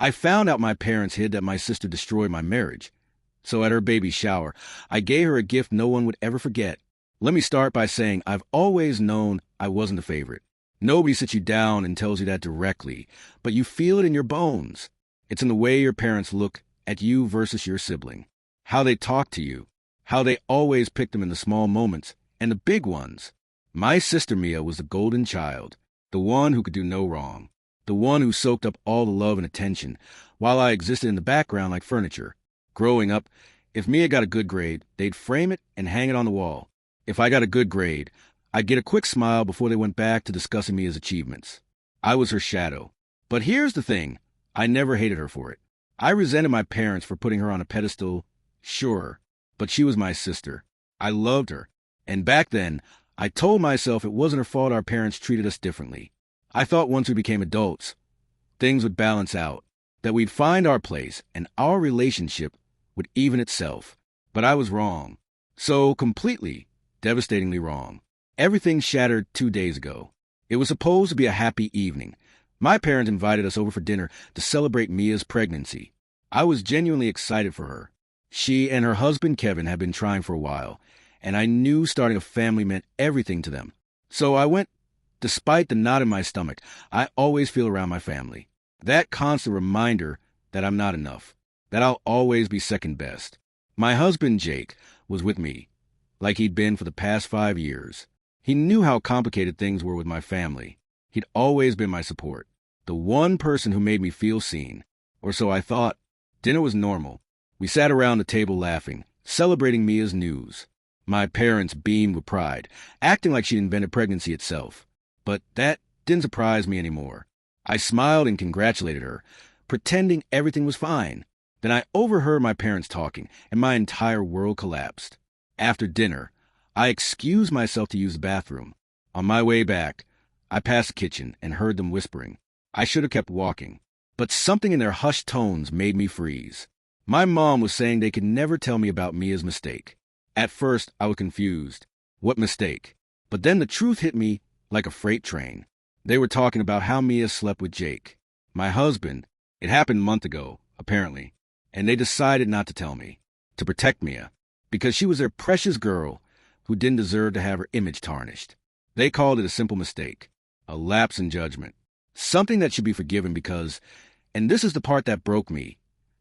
I found out my parents hid that my sister destroyed my marriage. So at her baby shower, I gave her a gift no one would ever forget. Let me start by saying I've always known I wasn't the favorite. Nobody sits you down and tells you that directly, but you feel it in your bones. It's in the way your parents look at you versus your sibling, how they talk to you, how they always pick them in the small moments and the big ones. My sister Mia was the golden child, the one who could do no wrong, the one who soaked up all the love and attention, while I existed in the background like furniture. Growing up, if Mia got a good grade, they'd frame it and hang it on the wall. If I got a good grade, I'd get a quick smile before they went back to discussing Mia's achievements. I was her shadow. But here's the thing, I never hated her for it. I resented my parents for putting her on a pedestal, sure, but she was my sister. I loved her. And back then, I told myself it wasn't her fault our parents treated us differently. I thought once we became adults, things would balance out, that we'd find our place and our relationship would even itself. But I was wrong. So completely, devastatingly wrong. Everything shattered 2 days ago. It was supposed to be a happy evening. My parents invited us over for dinner to celebrate Mia's pregnancy. I was genuinely excited for her. She and her husband Kevin had been trying for a while, and I knew starting a family meant everything to them. So I went. Despite the knot in my stomach, I always feel around my family. That constant reminder that I'm not enough, that I'll always be second best. My husband Jake was with me, like he'd been for the past 5 years. He knew how complicated things were with my family. He'd always been my support, the one person who made me feel seen. Or so I thought. Dinner was normal. We sat around the table laughing, celebrating Mia's news. My parents beamed with pride, acting like she'd invented pregnancy itself. But that didn't surprise me anymore. I smiled and congratulated her, pretending everything was fine. Then I overheard my parents talking, and my entire world collapsed. After dinner, I excused myself to use the bathroom. On my way back, I passed the kitchen and heard them whispering. I should have kept walking, but something in their hushed tones made me freeze. My mom was saying they could never tell me about Mia's mistake. At first, I was confused. What mistake? But then the truth hit me like a freight train. They were talking about how Mia slept with Jake, my husband. It happened a month ago, apparently, and they decided not to tell me, to protect Mia, because she was their precious girl who didn't deserve to have her image tarnished. They called it a simple mistake, a lapse in judgment, something that should be forgiven because, and this is the part that broke me,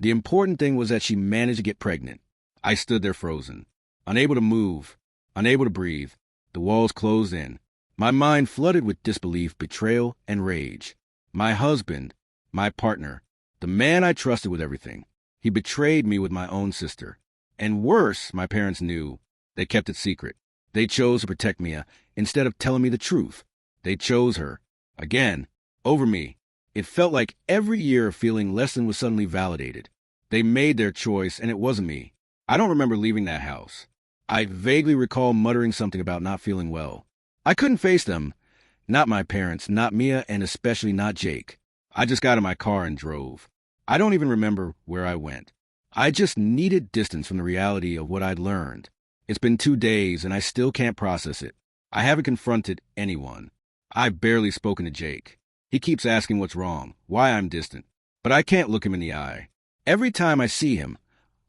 the important thing was that she managed to get pregnant. I stood there frozen, unable to move, unable to breathe. The walls closed in. My mind flooded with disbelief, betrayal, and rage. My husband, my partner, the man I trusted with everything, he betrayed me with my own sister. And worse, my parents knew. They kept it secret. They chose to protect Mia instead of telling me the truth. They chose her, again, over me. It felt like every year of feeling less than was suddenly validated. They made their choice, and it wasn't me. I don't remember leaving that house. I vaguely recall muttering something about not feeling well. I couldn't face them. Not my parents, not Mia, and especially not Jake. I just got in my car and drove. I don't even remember where I went. I just needed distance from the reality of what I'd learned. It's been 2 days, and I still can't process it. I haven't confronted anyone. I've barely spoken to Jake. He keeps asking what's wrong, why I'm distant. But I can't look him in the eye. Every time I see him,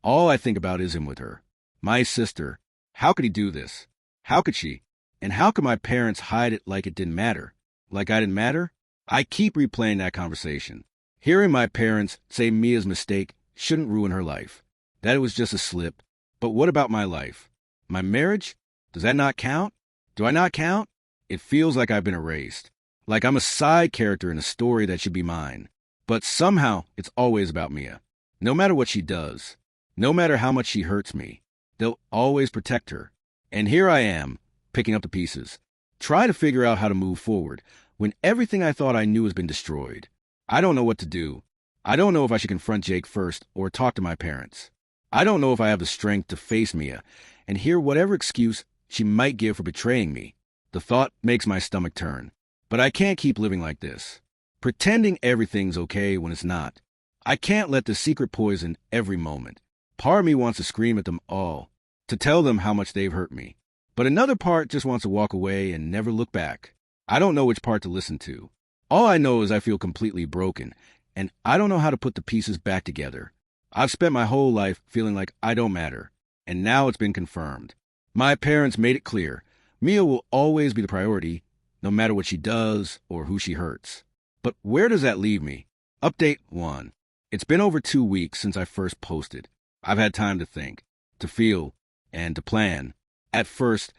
all I think about is him with her. My sister. How could he do this? How could she? And how could my parents hide it like it didn't matter? Like I didn't matter? I keep replaying that conversation. Hearing my parents say Mia's mistake shouldn't ruin her life. That it was just a slip. But what about my life? My marriage? Does that not count? Do I not count? It feels like I've been erased. Like I'm a side character in a story that should be mine. But somehow, it's always about Mia. No matter what she does, no matter how much she hurts me, they'll always protect her. And here I am, picking up the pieces. Try to figure out how to move forward when everything I thought I knew has been destroyed. I don't know what to do. I don't know if I should confront Jake first or talk to my parents. I don't know if I have the strength to face Mia and hear whatever excuse she might give for betraying me. The thought makes my stomach turn. But I can't keep living like this, pretending everything's okay when it's not. I can't let the secret poison every moment. Part of me wants to scream at them all, to tell them how much they've hurt me. But another part just wants to walk away and never look back. I don't know which part to listen to. All I know is I feel completely broken, and I don't know how to put the pieces back together. I've spent my whole life feeling like I don't matter, and now it's been confirmed. My parents made it clear Mia will always be the priority, no matter what she does or who she hurts. But where does that leave me? Update 1. It's been over 2 weeks since I first posted. I've had time to think, to feel, and to plan. At first,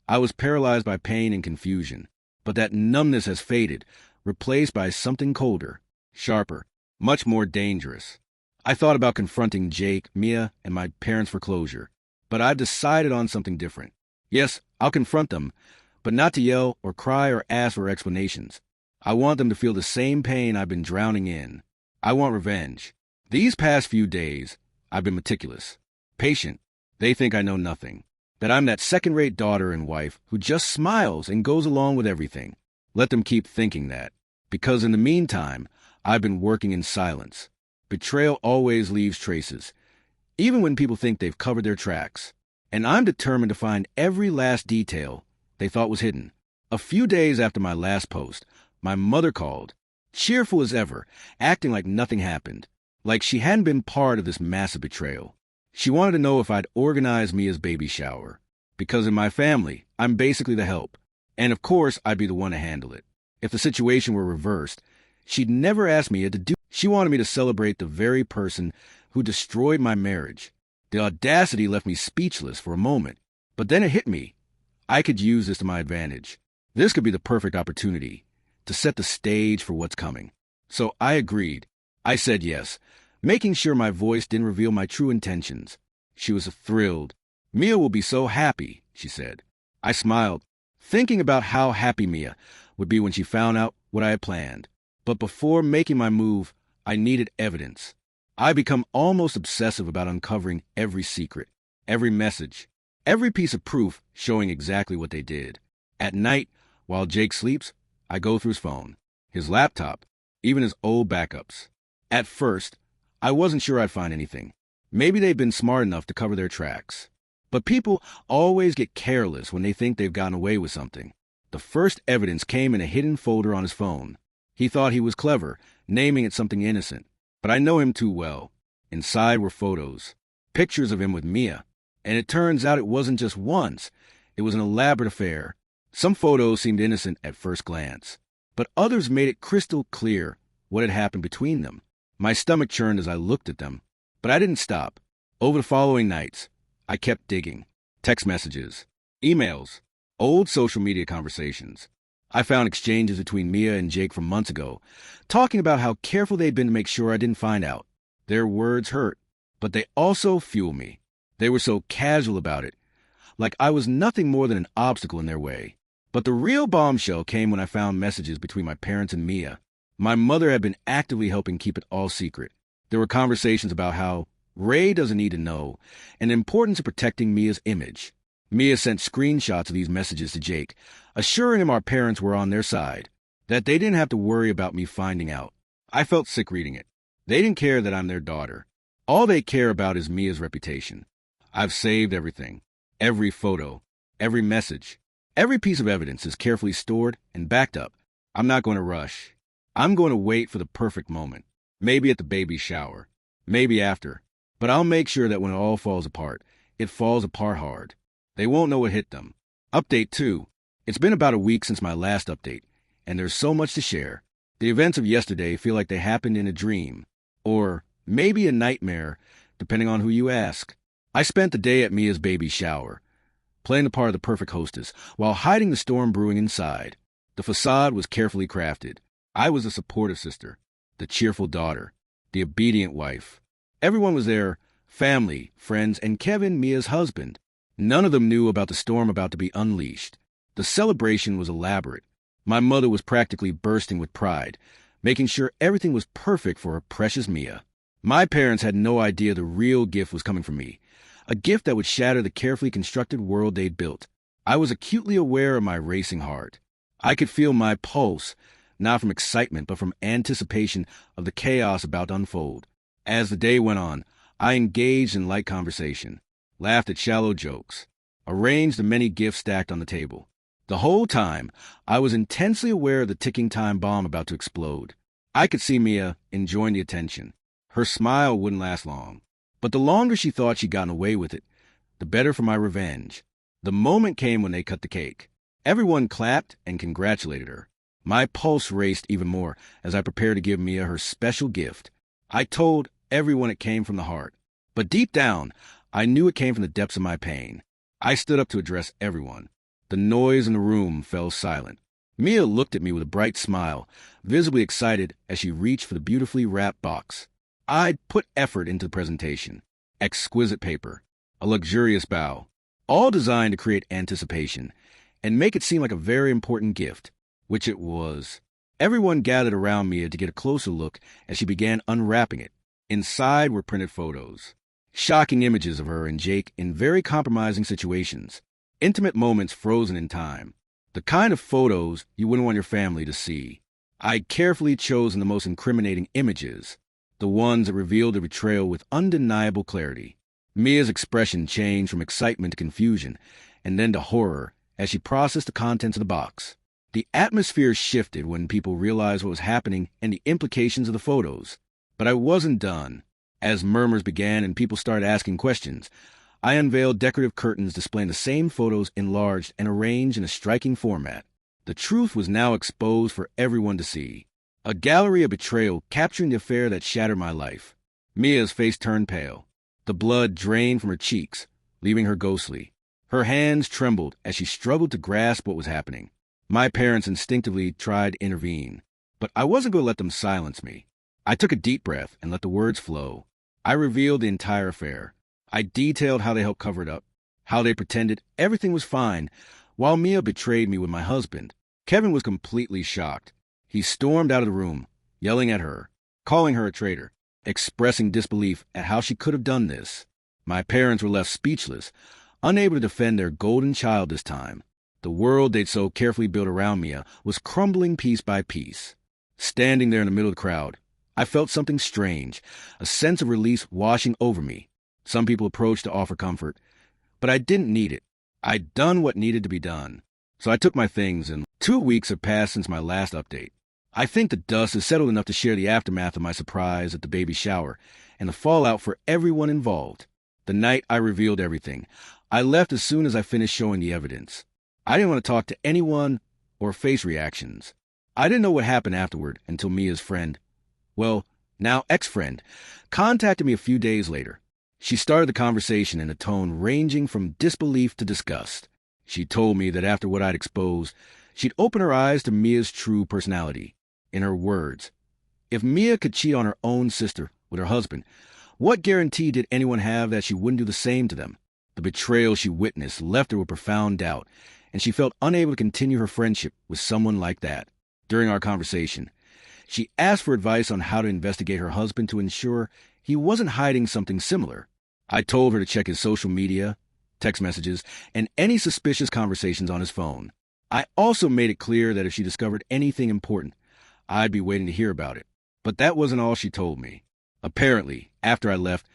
I was paralyzed by pain and confusion, but that numbness has faded, replaced by something colder, sharper, much more dangerous. I thought about confronting Jake, Mia, and my parents for closure, but I've decided on something different. Yes, I'll confront them, but not to yell or cry or ask for explanations. I want them to feel the same pain I've been drowning in. I want revenge. These past few days, I've been meticulous, patient. They think I know nothing, that I'm that second-rate daughter and wife who just smiles and goes along with everything. Let them keep thinking that, because in the meantime, I've been working in silence. Betrayal always leaves traces, even when people think they've covered their tracks. And I'm determined to find every last detail they thought was hidden. A few days after my last post, my mother called, cheerful as ever, acting like nothing happened, like she hadn't been part of this massive betrayal. She wanted to know if I'd organize Mia's baby shower, because in my family, I'm basically the help, and of course I'd be the one to handle it. If the situation were reversed, she'd never ask Mia to do. She wanted me to celebrate the very person who destroyed my marriage. The audacity left me speechless for a moment, but then it hit me. I could use this to my advantage. This could be the perfect opportunity to set the stage for what's coming. So I agreed. I said yes, making sure my voice didn't reveal my true intentions. She was thrilled. Mia will be so happy, she said. I smiled, thinking about how happy Mia would be when she found out what I had planned. But before making my move, I needed evidence. I become almost obsessive about uncovering every secret, every message, every piece of proof showing exactly what they did. At night, while Jake sleeps, I go through his phone, his laptop, even his old backups. At first, I wasn't sure I'd find anything. Maybe they've been smart enough to cover their tracks. But people always get careless when they think they've gotten away with something. The first evidence came in a hidden folder on his phone. He thought he was clever, naming it something innocent. But I know him too well. Inside were photos, pictures of him with Mia. And it turns out it wasn't just once. It was an elaborate affair. Some photos seemed innocent at first glance, but others made it crystal clear what had happened between them. My stomach churned as I looked at them, but I didn't stop. Over the following nights, I kept digging. Text messages, emails, old social media conversations. I found exchanges between Mia and Jake from months ago, talking about how careful they'd been to make sure I didn't find out. Their words hurt, but they also fueled me. They were so casual about it, like I was nothing more than an obstacle in their way. But the real bombshell came when I found messages between my parents and Mia. My mother had been actively helping keep it all secret. There were conversations about how Ray doesn't need to know, and the importance of protecting Mia's image. Mia sent screenshots of these messages to Jake, assuring him our parents were on their side, that they didn't have to worry about me finding out. I felt sick reading it. They didn't care that I'm their daughter. All they care about is Mia's reputation. I've saved everything. Every photo, every message, every piece of evidence is carefully stored and backed up. I'm not going to rush. I'm going to wait for the perfect moment. Maybe at the baby shower. Maybe after. But I'll make sure that when it all falls apart, it falls apart hard. They won't know what hit them. Update 2. It's been about a week since my last update, and there's so much to share. The events of yesterday feel like they happened in a dream, or maybe a nightmare, depending on who you ask. I spent the day at Mia's baby shower, playing the part of the perfect hostess, while hiding the storm brewing inside. The facade was carefully crafted. I was the supportive sister, the cheerful daughter, the obedient wife. Everyone was there, family, friends, and Kevin, Mia's husband. None of them knew about the storm about to be unleashed. The celebration was elaborate. My mother was practically bursting with pride, making sure everything was perfect for her precious Mia. My parents had no idea the real gift was coming from me, a gift that would shatter the carefully constructed world they'd built. I was acutely aware of my racing heart. I could feel my pulse, not from excitement, but from anticipation of the chaos about to unfold. As the day went on, I engaged in light conversation, laughed at shallow jokes, arranged the many gifts stacked on the table. The whole time, I was intensely aware of the ticking time bomb about to explode. I could see Mia enjoying the attention. Her smile wouldn't last long. But the longer she thought she'd gotten away with it, the better for my revenge. The moment came when they cut the cake. Everyone clapped and congratulated her. My pulse raced even more as I prepared to give Mia her special gift. I told everyone it came from the heart. But deep down, I knew it came from the depths of my pain. I stood up to address everyone. The noise in the room fell silent. Mia looked at me with a bright smile, visibly excited as she reached for the beautifully wrapped box. I'd put effort into the presentation. Exquisite paper, a luxurious bow, all designed to create anticipation and make it seem like a very important gift, which it was. Everyone gathered around Mia to get a closer look as she began unwrapping it. Inside were printed photos, shocking images of her and Jake in very compromising situations, intimate moments frozen in time, the kind of photos you wouldn't want your family to see. I'd carefully chosen the most incriminating images, the ones that revealed the betrayal with undeniable clarity. Mia's expression changed from excitement to confusion, and then to horror as she processed the contents of the box. The atmosphere shifted when people realized what was happening and the implications of the photos. But I wasn't done. As murmurs began and people started asking questions, I unveiled decorative curtains displaying the same photos enlarged and arranged in a striking format. The truth was now exposed for everyone to see. A gallery of betrayal capturing the affair that shattered my life. Mia's face turned pale. The blood drained from her cheeks, leaving her ghostly. Her hands trembled as she struggled to grasp what was happening. My parents instinctively tried to intervene, but I wasn't going to let them silence me. I took a deep breath and let the words flow. I revealed the entire affair. I detailed how they helped cover it up, how they pretended everything was fine, while Mia betrayed me with my husband. Kevin was completely shocked. He stormed out of the room, yelling at her, calling her a traitor, expressing disbelief at how she could have done this. My parents were left speechless, unable to defend their golden child this time. The world they'd so carefully built around Mia was crumbling piece by piece. Standing there in the middle of the crowd, I felt something strange, a sense of release washing over me. Some people approached to offer comfort, but I didn't need it. I'd done what needed to be done. So I took my things, and 2 weeks have passed since my last update. I think the dust has settled enough to share the aftermath of my surprise at the baby shower and the fallout for everyone involved. The night I revealed everything, I left as soon as I finished showing the evidence. I didn't want to talk to anyone or face reactions. I didn't know what happened afterward until Mia's friend, well, now ex-friend, contacted me a few days later. She started the conversation in a tone ranging from disbelief to disgust. She told me that after what I'd exposed, she'd open her eyes to Mia's true personality. In her words, if Mia could cheat on her own sister with her husband, what guarantee did anyone have that she wouldn't do the same to them? The betrayal she witnessed left her with profound doubt, and she felt unable to continue her friendship with someone like that. During our conversation, she asked for advice on how to investigate her husband to ensure he wasn't hiding something similar. I told her to check his social media, text messages, and any suspicious conversations on his phone. I also made it clear that if she discovered anything important, I'd be waiting to hear about it. But that wasn't all she told me. Apparently, after I left,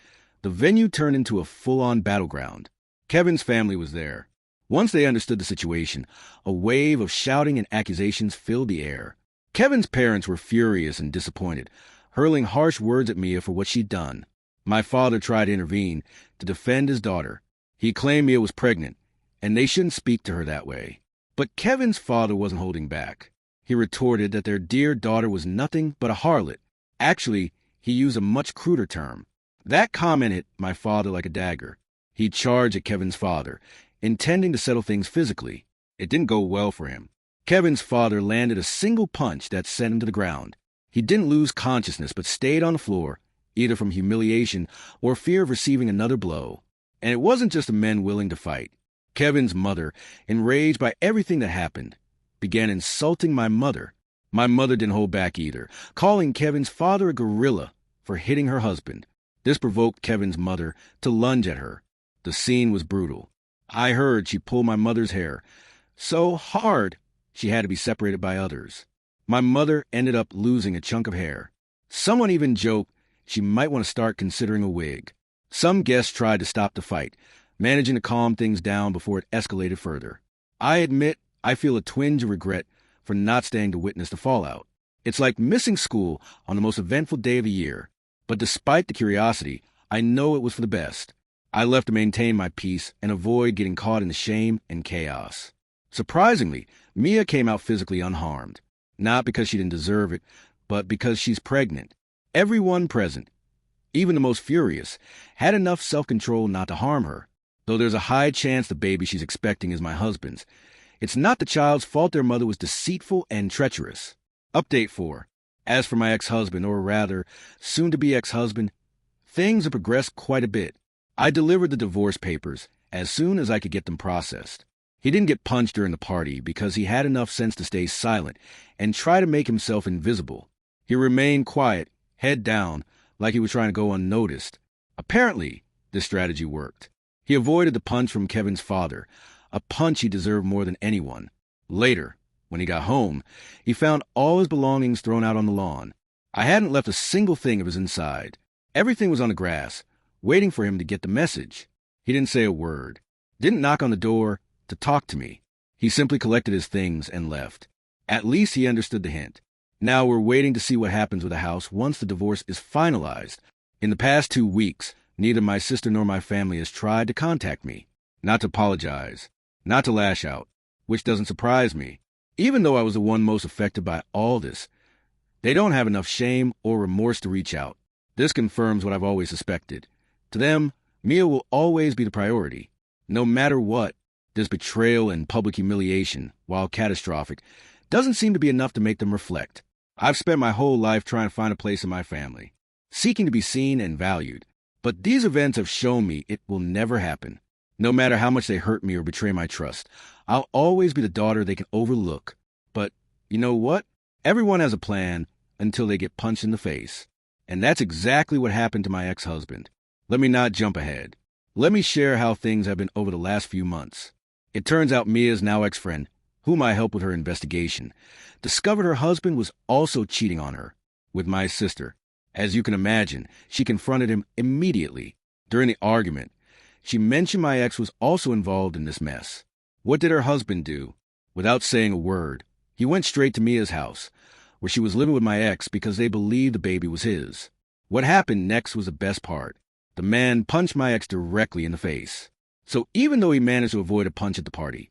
the venue turned into a full-on battleground. Kevin's family was there. Once they understood the situation, a wave of shouting and accusations filled the air. Kevin's parents were furious and disappointed, hurling harsh words at Mia for what she'd done. My father tried to intervene to defend his daughter. He claimed Mia was pregnant, and they shouldn't speak to her that way. But Kevin's father wasn't holding back. He retorted that their dear daughter was nothing but a harlot. Actually, he used a much cruder term. That comment hit my father like a dagger. He charged at Kevin's father, intending to settle things physically. It didn't go well for him. Kevin's father landed a single punch that sent him to the ground. He didn't lose consciousness but stayed on the floor, either from humiliation or fear of receiving another blow. And it wasn't just the men willing to fight. Kevin's mother, enraged by everything that happened, began insulting my mother. My mother didn't hold back either, calling Kevin's father a gorilla for hitting her husband. This provoked Kevin's mother to lunge at her. The scene was brutal. I heard she pulled my mother's hair so hard she had to be separated by others. My mother ended up losing a chunk of hair. Someone even joked she might want to start considering a wig. Some guests tried to stop the fight, managing to calm things down before it escalated further. I admit I feel a twinge of regret for not staying to witness the fallout. It's like missing school on the most eventful day of the year. But despite the curiosity, I know it was for the best. I left to maintain my peace and avoid getting caught in the shame and chaos. Surprisingly, Mia came out physically unharmed. Not because she didn't deserve it, but because she's pregnant. Everyone present, even the most furious, had enough self-control not to harm her. Though there's a high chance the baby she's expecting is my husband's. It's not the child's fault their mother was deceitful and treacherous. Update 4. As for my ex-husband, or rather, soon-to-be ex-husband, things have progressed quite a bit. I delivered the divorce papers as soon as I could get them processed. He didn't get punched during the party because he had enough sense to stay silent and try to make himself invisible. He remained quiet, head down, like he was trying to go unnoticed. Apparently, this strategy worked. He avoided the punch from Kevin's father, a punch he deserved more than anyone. Later, when he got home, he found all his belongings thrown out on the lawn. I hadn't left a single thing of his inside. Everything was on the grass, waiting for him to get the message. He didn't say a word, didn't knock on the door to talk to me. He simply collected his things and left. At least he understood the hint. Now we're waiting to see what happens with the house once the divorce is finalized. In the past 2 weeks, neither my sister nor my family has tried to contact me. Not to apologize, not to lash out, which doesn't surprise me. Even though I was the one most affected by all this, they don't have enough shame or remorse to reach out. This confirms what I've always suspected. To them, Mia will always be the priority. No matter what, this betrayal and public humiliation, while catastrophic, doesn't seem to be enough to make them reflect. I've spent my whole life trying to find a place in my family, seeking to be seen and valued. But these events have shown me it will never happen. No matter how much they hurt me or betray my trust, I'll always be the daughter they can overlook. But you know what? Everyone has a plan until they get punched in the face. And that's exactly what happened to my ex-husband. Let me not jump ahead. Let me share how things have been over the last few months. It turns out Mia's now ex-friend, whom I helped with her investigation, discovered her husband was also cheating on her with my sister. As you can imagine, she confronted him immediately. During the argument, she mentioned my ex was also involved in this mess. What did her husband do? Without saying a word, he went straight to Mia's house, where she was living with my ex because they believed the baby was his. What happened next was the best part. The man punched my ex directly in the face. So even though he managed to avoid a punch at the party,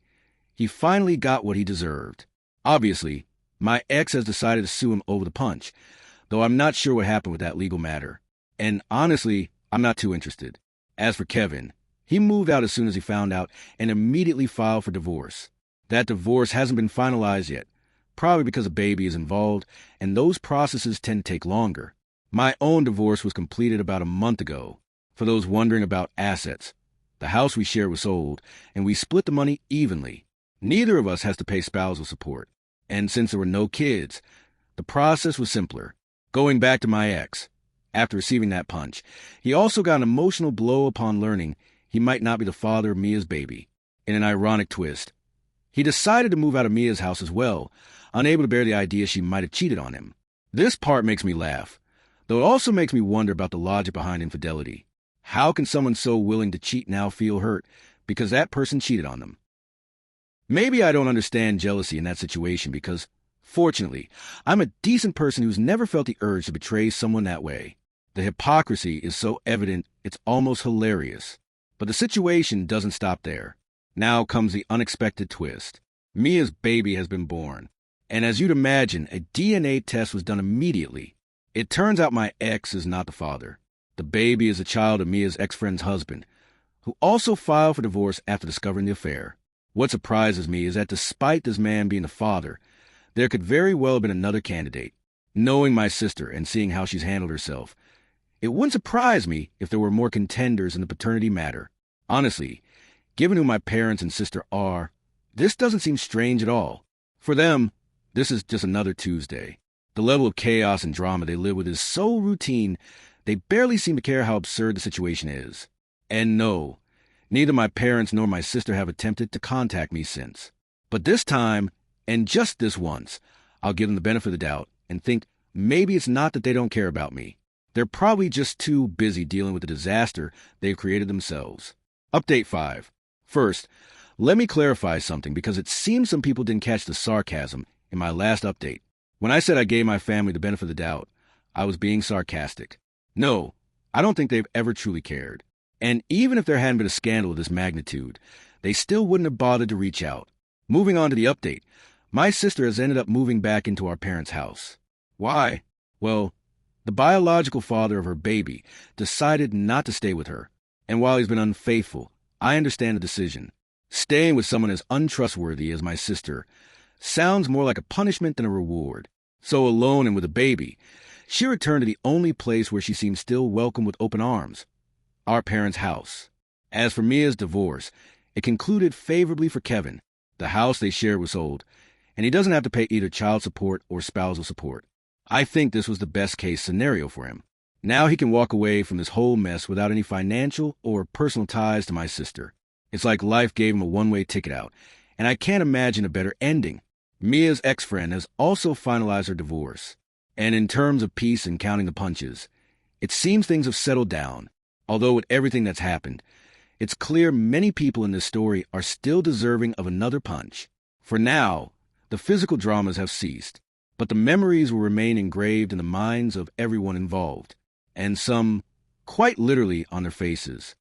he finally got what he deserved. Obviously, my ex has decided to sue him over the punch, though I'm not sure what happened with that legal matter. And honestly, I'm not too interested. As for Kevin, he moved out as soon as he found out and immediately filed for divorce. That divorce hasn't been finalized yet, probably because a baby is involved, and those processes tend to take longer. My own divorce was completed about a month ago. For those wondering about assets, the house we shared was sold, and we split the money evenly. Neither of us has to pay spousal support. And since there were no kids, the process was simpler. Going back to my ex, after receiving that punch, he also got an emotional blow upon learning he might not be the father of Mia's baby. In an ironic twist, he decided to move out of Mia's house as well, unable to bear the idea she might have cheated on him. This part makes me laugh, though it also makes me wonder about the logic behind infidelity. How can someone so willing to cheat now feel hurt because that person cheated on them? Maybe I don't understand jealousy in that situation because, fortunately, I'm a decent person who's never felt the urge to betray someone that way. The hypocrisy is so evident it's almost hilarious. But the situation doesn't stop there. Now comes the unexpected twist. Mia's baby has been born. And as you'd imagine, a DNA test was done immediately. It turns out my ex is not the father. The baby is a child of Mia's ex-friend's husband, who also filed for divorce after discovering the affair. What surprises me is that despite this man being the father, there could very well have been another candidate. Knowing my sister and seeing how she's handled herself, it wouldn't surprise me if there were more contenders in the paternity matter. Honestly, given who my parents and sister are, this doesn't seem strange at all. For them, this is just another Tuesday. The level of chaos and drama they live with is so routine, they barely seem to care how absurd the situation is. And no, neither my parents nor my sister have attempted to contact me since. But this time, and just this once, I'll give them the benefit of the doubt and think maybe it's not that they don't care about me. They're probably just too busy dealing with the disaster they've created themselves. Update 5. First, let me clarify something because it seems some people didn't catch the sarcasm in my last update. When I said I gave my family the benefit of the doubt, I was being sarcastic. No, I don't think they've ever truly cared. And even if there hadn't been a scandal of this magnitude, they still wouldn't have bothered to reach out. Moving on to the update, my sister has ended up moving back into our parents' house. Why? Well, the biological father of her baby decided not to stay with her. And while he's been unfaithful, I understand the decision. Staying with someone as untrustworthy as my sister sounds more like a punishment than a reward. So alone and with a baby, she returned to the only place where she seemed still welcome with open arms, our parents' house. As for Mia's divorce, it concluded favorably for Kevin. The house they shared was sold, and he doesn't have to pay either child support or spousal support. I think this was the best case scenario for him. Now he can walk away from this whole mess without any financial or personal ties to my sister. It's like life gave him a one-way ticket out, and I can't imagine a better ending. Mia's ex-friend has also finalized her divorce. And in terms of peace and counting the punches, it seems things have settled down. Although with everything that's happened, it's clear many people in this story are still deserving of another punch. For now, the physical dramas have ceased, but the memories will remain engraved in the minds of everyone involved, and some quite literally on their faces.